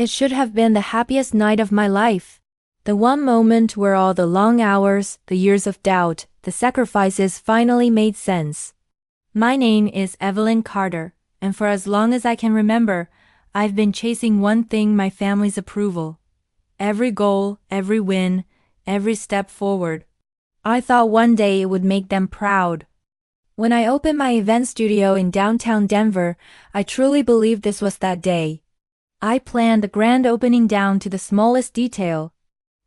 It should have been the happiest night of my life. The one moment where all the long hours, the years of doubt, the sacrifices finally made sense. My name is Evelyn Carter, and for as long as I can remember, I've been chasing one thing: my family's approval. Every goal, every win, every step forward. I thought one day it would make them proud. When I opened my event studio in downtown Denver, I truly believed this was that day. I planned the grand opening down to the smallest detail.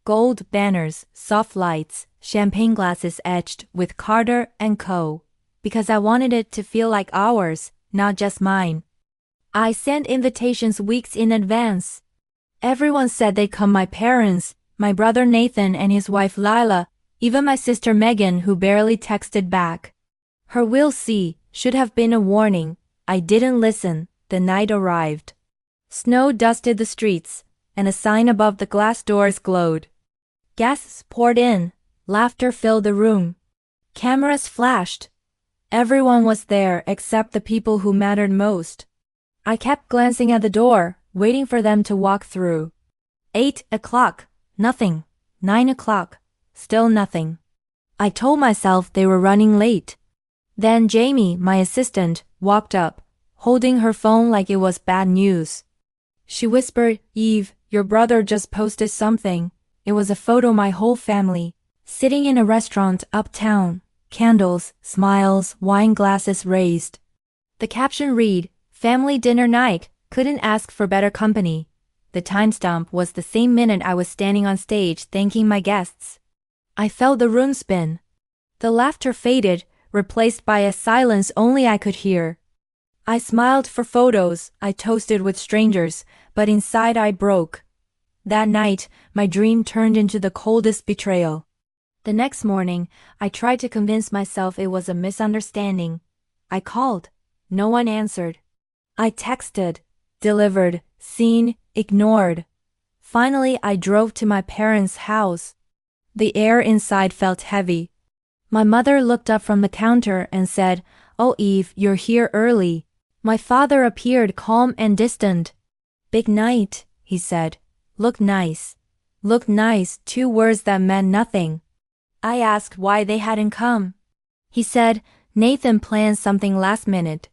Gold banners, soft lights, champagne glasses etched with Carter & Co. Because I wanted it to feel like ours, not just mine. I sent invitations weeks in advance. Everyone said they'd come: my parents, my brother Nathan and his wife Lila, even my sister Megan, who barely texted back. Her "we'll see" should have been a warning. I didn't listen. The night arrived. Snow dusted the streets, and a sign above the glass doors glowed. Guests poured in. Laughter filled the room. Cameras flashed. Everyone was there except the people who mattered most. I kept glancing at the door, waiting for them to walk through. 8 o'clock, nothing. 9 o'clock, still nothing. I told myself they were running late. Then Jamie, my assistant, walked up, holding her phone like it was bad news. She whispered, "Eve, your brother just posted something." It was a photo of my whole family, sitting in a restaurant uptown. Candles, smiles, wine glasses raised. The caption read, "Family dinner night, couldn't ask for better company." The timestamp was the same minute I was standing on stage thanking my guests. I felt the room spin. The laughter faded, replaced by a silence only I could hear. I smiled for photos, I toasted with strangers, but inside I broke. That night, my dream turned into the coldest betrayal. The next morning, I tried to convince myself it was a misunderstanding. I called. No one answered. I texted, delivered, seen, ignored. Finally, I drove to my parents' house. The air inside felt heavy. My mother looked up from the counter and said, "Oh, Eve, you're here early." My father appeared calm and distant. "Big night," he said. "Look nice." Look nice, two words that meant nothing. I asked why they hadn't come. He said, "Nathan planned something last minute."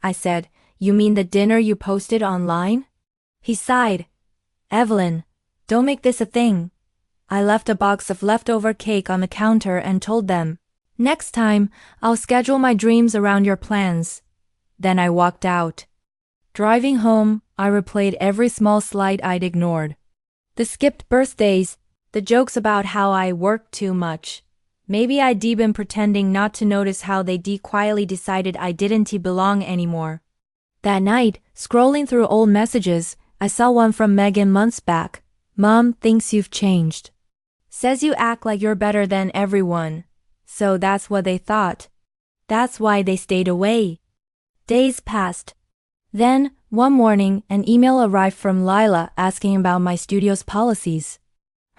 I said, "You mean the dinner you posted online?" He sighed. "Evelyn, don't make this a thing." I left a box of leftover cake on the counter and told them, "Next time, I'll schedule my dreams around your plans." Then I walked out. Driving home, I replayed every small slight I'd ignored. The skipped birthdays, the jokes about how I worked too much. Maybe I'd been pretending not to notice how they quietly decided I didn't belong anymore. That night, scrolling through old messages, I saw one from Megan months back. "Mom thinks you've changed. Says you act like you're better than everyone." So that's what they thought. That's why they stayed away. Days passed. Then, one morning, an email arrived from Lila asking about my studio's policies.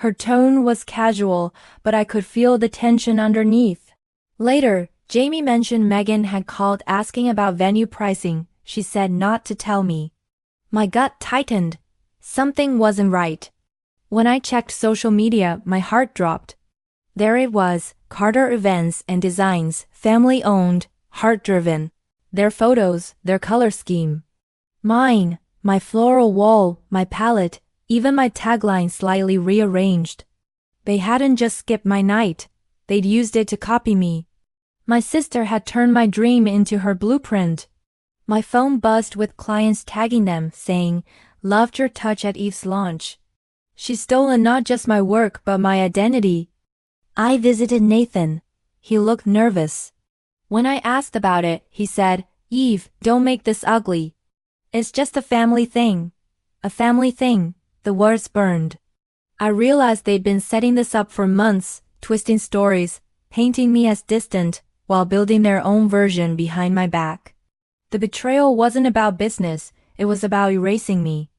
Her tone was casual, but I could feel the tension underneath. Later, Jamie mentioned Megan had called asking about venue pricing. She said not to tell me. My gut tightened. Something wasn't right. When I checked social media, my heart dropped. There it was, Carter Events and Designs, family-owned, heart-driven. Their photos, their color scheme. Mine, my floral wall, my palette, even my tagline slightly rearranged. They hadn't just skipped my night, they'd used it to copy me. My sister had turned my dream into her blueprint. My phone buzzed with clients tagging them, saying, "Loved your touch at Eve's launch." She's stolen not just my work but my identity. I visited Nathan. He looked nervous. When I asked about it, he said, "Eve, don't make this ugly. It's just a family thing." A family thing. The words burned. I realized they'd been setting this up for months, twisting stories, painting me as distant, while building their own version behind my back. The betrayal wasn't about business, it was about erasing me.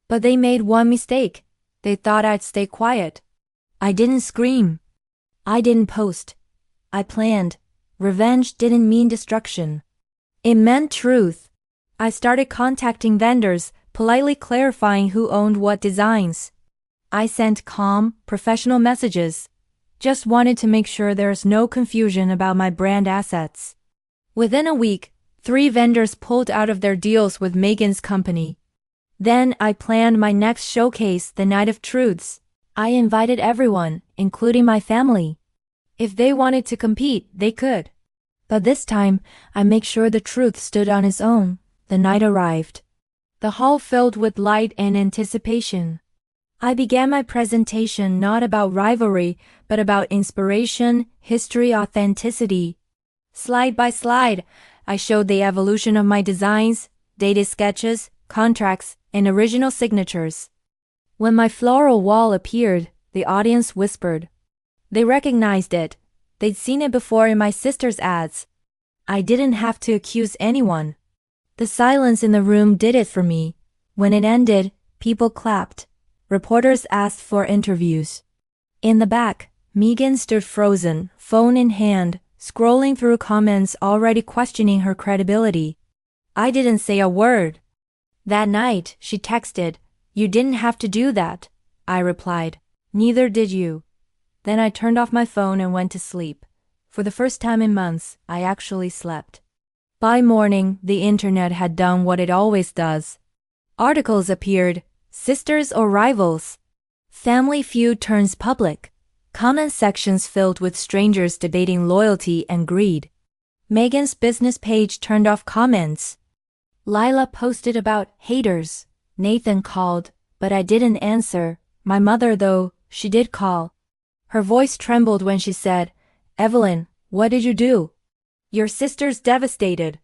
But they made one mistake. They thought I'd stay quiet. I didn't scream. I didn't post. I planned. Revenge didn't mean destruction. It meant truth. I started contacting vendors, politely clarifying who owned what designs. I sent calm, professional messages. Just wanted to make sure there's no confusion about my brand assets. Within a week, 3 vendors pulled out of their deals with Megan's company. Then I planned my next showcase, the Night of Truths. I invited everyone, including my family. If they wanted to compete, they could. But this time, I made sure the truth stood on its own. The night arrived. The hall filled with light and anticipation. I began my presentation not about rivalry, but about inspiration, history, authenticity. Slide by slide, I showed the evolution of my designs, dated sketches, contracts, and original signatures. When my floral wall appeared, the audience whispered. They recognized it. They'd seen it before in my sister's ads. I didn't have to accuse anyone. The silence in the room did it for me. When it ended, people clapped. Reporters asked for interviews. In the back, Megan stood frozen, phone in hand, scrolling through comments already questioning her credibility. I didn't say a word. That night, she texted, "You didn't have to do that." I replied, "Neither did you." Then I turned off my phone and went to sleep. For the first time in months, I actually slept. By morning, the internet had done what it always does. Articles appeared, sisters or rivals. Family feud turns public. Comment sections filled with strangers debating loyalty and greed. Megan's business page turned off comments. Lila posted about haters. Nathan called, but I didn't answer. My mother, though, she did call. Her voice trembled when she said, "Evelyn, what did you do?" "Your sister's devastated."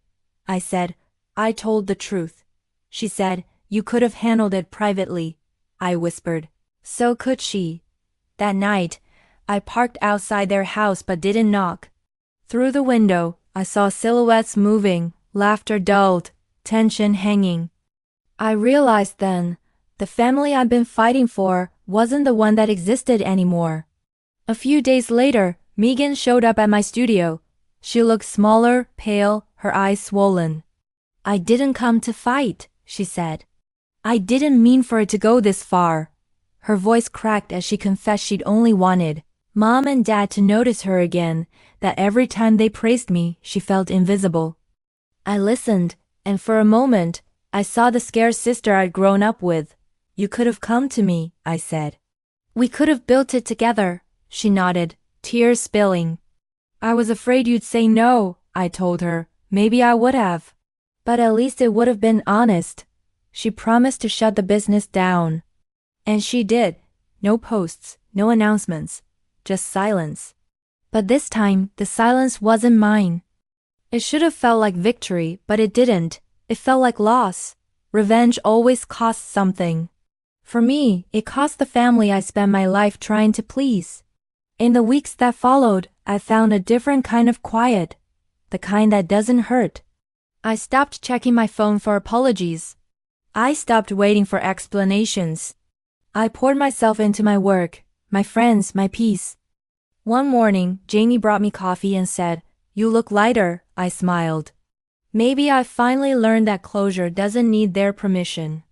I said, "I told the truth." She said, "You could have handled it privately." I whispered, "So could she." That night, I parked outside their house but didn't knock. Through the window, I saw silhouettes moving, laughter dulled, tension hanging. I realized then, the family I'd been fighting for wasn't the one that existed anymore. A few days later, Megan showed up at my studio. She looked smaller, pale, her eyes swollen. "I didn't come to fight," she said. "I didn't mean for it to go this far." Her voice cracked as she confessed she'd only wanted Mom and Dad to notice her again, that every time they praised me, she felt invisible. I listened, and for a moment, I saw the scared sister I'd grown up with. "You could have come to me," I said. "We could have built it together," she nodded, tears spilling. "I was afraid you'd say no," I told her. "Maybe I would have. But at least it would have been honest." She promised to shut the business down. And she did. No posts, no announcements, just silence. But this time, the silence wasn't mine. It should have felt like victory, but it didn't. It felt like loss. Revenge always costs something. For me, it cost the family I spent my life trying to please. In the weeks that followed, I found a different kind of quiet. The kind that doesn't hurt. I stopped checking my phone for apologies. I stopped waiting for explanations. I poured myself into my work, my friends, my peace. One morning, Jamie brought me coffee and said, "You look lighter." I smiled. Maybe I finally learned that closure doesn't need their permission.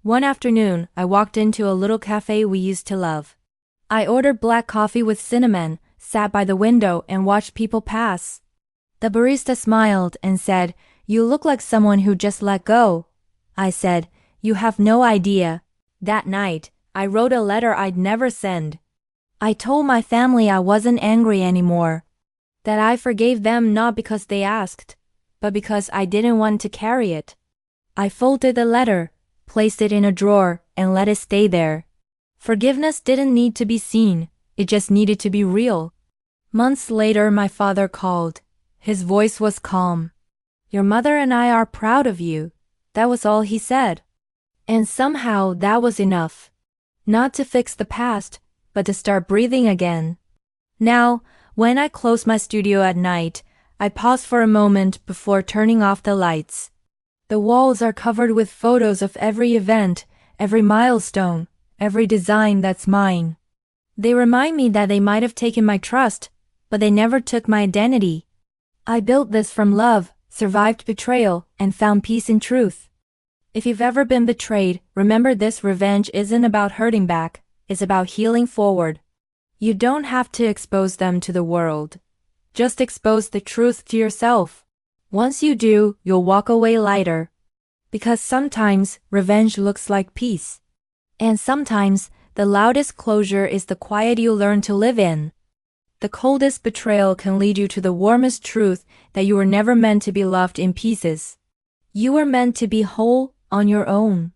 One afternoon, I walked into a little cafe we used to love. I ordered black coffee with cinnamon, sat by the window and watched people pass. The barista smiled and said, "You look like someone who just let go." I said, "You have no idea." That night, I wrote a letter I'd never send. I told my family I wasn't angry anymore. That I forgave them not because they asked, but because I didn't want to carry it. I folded the letter, placed it in a drawer, and let it stay there. Forgiveness didn't need to be seen, it just needed to be real. Months later, my father called. His voice was calm. "Your mother and I are proud of you." That was all he said. And somehow that was enough. Not to fix the past, but to start breathing again. Now, when I close my studio at night, I pause for a moment before turning off the lights. The walls are covered with photos of every event, every milestone, every design that's mine. They remind me that they might have taken my trust, but they never took my identity. I built this from love, survived betrayal, and found peace in truth. If you've ever been betrayed, remember this: revenge isn't about hurting back, it's about healing forward. You don't have to expose them to the world. Just expose the truth to yourself. Once you do, you'll walk away lighter. Because sometimes, revenge looks like peace. And sometimes, the loudest closure is the quiet you learn to live in. The coldest betrayal can lead you to the warmest truth that you were never meant to be loved in pieces. You were meant to be whole on your own.